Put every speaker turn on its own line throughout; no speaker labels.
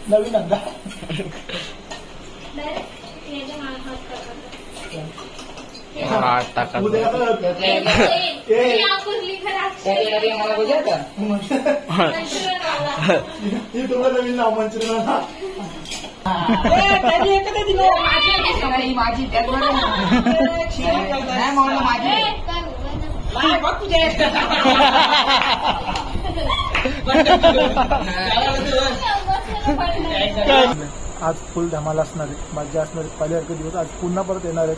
नवीन अंदा उद्या
मला बुझाता
तुम्हाला नवीन नाव मंचुरियन
माझी
आज फुल धमाल असणार आहे, मजा असणार आहे. पहिल्यासारखे दिवस आज पुन्हा परत येणार आहेत.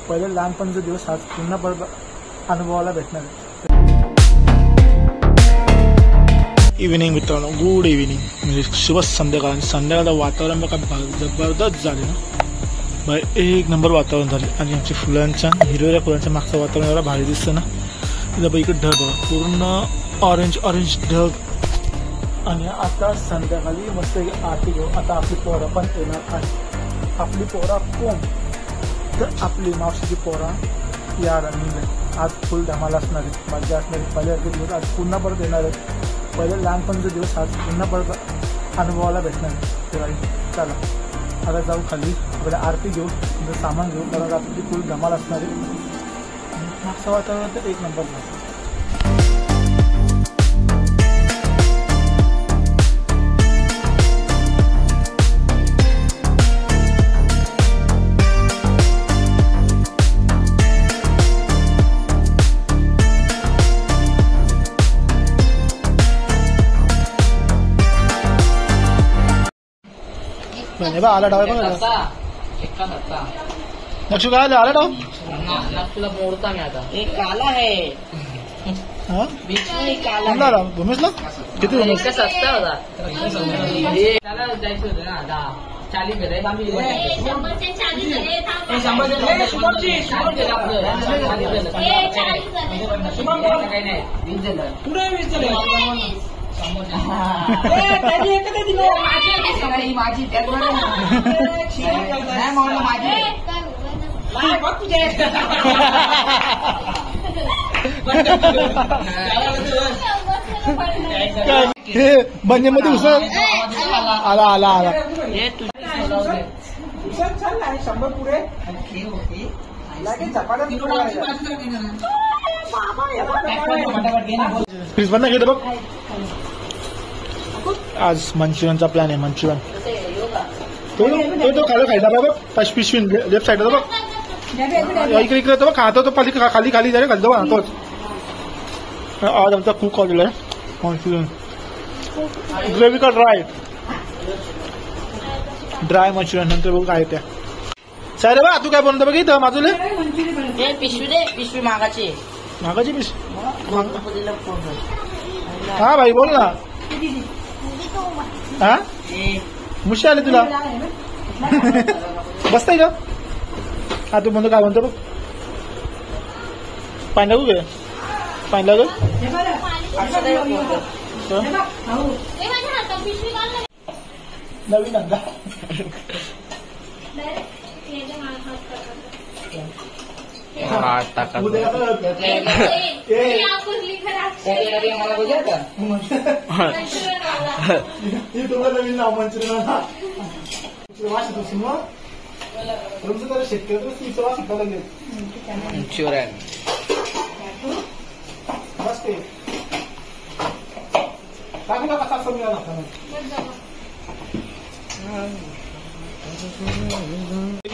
पहिले लहानपणचे दिवस आज पुन्हा परत अनुभवायला भेटणार आहे. इव्हिनिंग मित्रांनो, गुड इव्हिनिंग म्हणजे शुभ संध्याकाळ. आणि संध्याकाळचं वातावरण बघा जबरदस्त झाले ना बाय, एक नंबर वातावरण झाले. आणि आमच्या फुलांच्या हिरव्या फुलांच्या मागचं वातावरण एवढा भारी दिसतं ना. तिथं इकडे ढग बघा, पूर्ण ऑरेंज ऑरेंज ढग. आणि आता संध्याकाळी मस्त आरती घेऊ. आता आपली पोरं पण येणार आहे. आपली पोरा कोण तर आपली मावशीची पोरा या रनिंग आज फुल धमाल असणार आहे, मजा असणार आहे. पहिल्यासारखे दिवस आज पुन्हा परत येणार आहेत. पहिले लहानपणचे दिवस आज पुन्हा परत अनुभवायला भेटणार आहे. तेव्हा चला आता जाऊ खाली, आपल्याला आरती घेऊ, म्हणजे सामान घेऊ, कारण आपली फुल धमाल असणार आहे. मागचं वातावरण तर एक नंबर झालं. आला डाव नक्षू काय आला डाव
तुला मोडता मी आता. एक काला आहे
काला भूमीसला किती
सस्ता होता. त्याला जायचं होतं ना 40 माझी
बंजे मध्ये उसळ आला आला आला. शंभर पुढे प्लीज बंद घेतो बघ. आज मंचुरियनचा प्लॅन आहे. मंचुरियन तो खायला खायचा बघ, पिशवी लेफ्ट साईड बघ, इकडे इकडे बघ, खातो तो खाली खाली जाईल खाली बघ तोच. आज आमचा कुक आलेला आहे मंचुरियन, ग्रेव्ही का ड्राय मंचुरियन. नंतर बघू काय त्या सारे बघ. तू काय बनवतो बघ इथं माजूले
पिशवी दे, पिशवी मागाची
पिशवी. हा भाई बोल ना. हा मुशी आले तुला बसताय का. हा तू म्हणतो काय म्हणतो बघ. पाणी लागू गे पाणी लागल. नवीन अंदा
उद्या मला बुझाता
तुम्हाला नवीन नाव मंचुरियन शेतकरी शिकायला लागेल.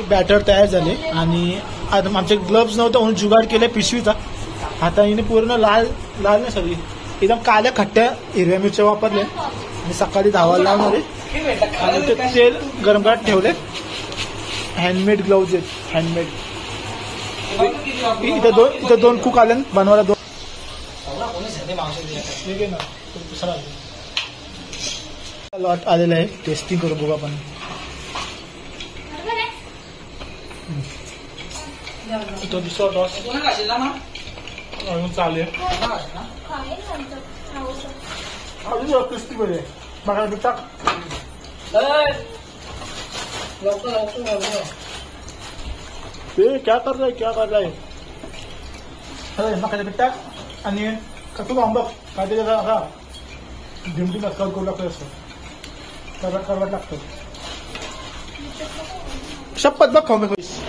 बॅटर तयार झाले आणि आता आमचे ग्लव्स नव्हतं म्हणून जुगाड केले पिशवीचा. आता हिने पूर्ण लाल लाल नाही सगळी एकदम काल्या खट्ट्या हिरव्या मिरच्या वापरल्या आणि सकाळी धावायला लावणारे आणि ते तेल गरम करत ठेवले. हँडमेड ग्लव्ज आहेत, हँडमेड. इथं दोन कुक आले बनवायला. दोन लॉट आलेला आहे. टेस्टिंग करू बघू आपण. तो दुसरा टॉस अजून चालेल. अजून क्रिस्पी पाहिजे बघा. टाक क्या कर रहा है अरे मका टाक. आणि तू आंबा काय त्याचा ढिमटी कट करू लागतो असं. करवट लागतो. शपथ बघ खाऊ मी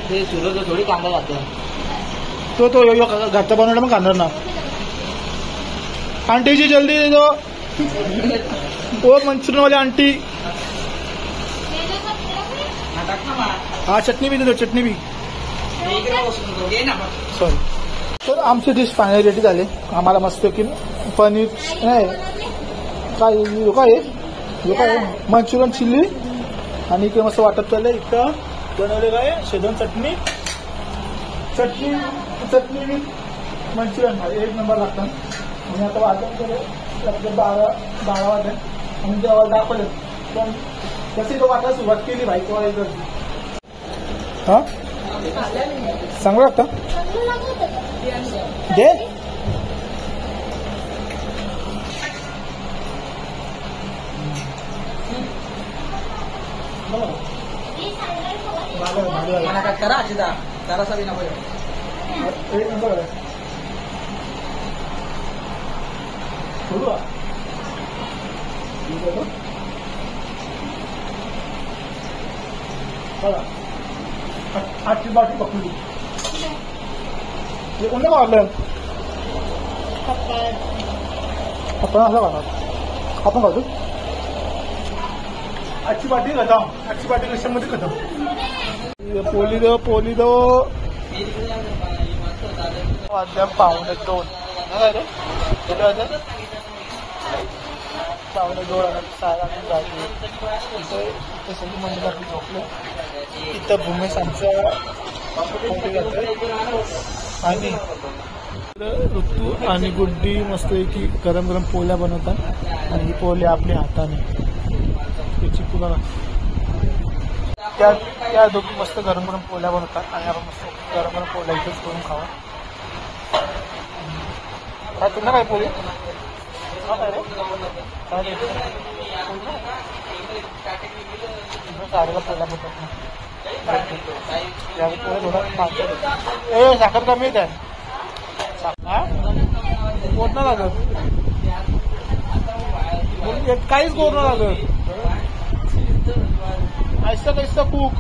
ते सुरू थोडी कांदा जातो.
तो घरचा बनवला मग खाणार ना. आंटीची जल्दी दे दो. वो मंचुरियन वाली आंटी. हा चटणी भी दे दो. चटणी भी सॉरी. तर आमची डिश फायनल रेडी झाली. आम्हाला मस्त की पनीर नाही काय मंचुरियन चिल्ली आणि इकडे मस्त वाटप चाललंय. इथं बनवले काय शेजवान चटणी मंचुरियन एक नंबर लागतं. आणि आता वाटप केलं 12 वाजता आणि जेव्हा दाखवलं पण तशी तो वाटायला सुरुवात केली भाई. हा चांगलं लागतं दे.
करा जरासा बी नको.
एक नंबर आजची बाटी पकडली. हे कोणतं मारलं आपण असं खातात. आपण खातो आजची बाटी खतम. आजची बाटी कशामध्ये खतम. पोली दो अद्याप 1:45 काय रे 1:45 सगळी मंदिर आपली झोपले. इथं भूमेश आमचं आणि ऋतू आणि गुड्डी मस्त की गरम गरम पोळ्या बनवतात. आणि ही पोळ्या आपल्या हाताने त्याची पुन्हा त्या दोघी मस्त गरम गरम पोळ्या बनवतात. आणि आपण मस्त गरम गरम पोळ्या इथेच करून खावा. काय तुला काय पोळी साडीला पोळ्या बनवतात थोडा साखर कमी येत आहे. पोट ना लागत काहीच गोड ना लागत. ऐसा कैसा कूक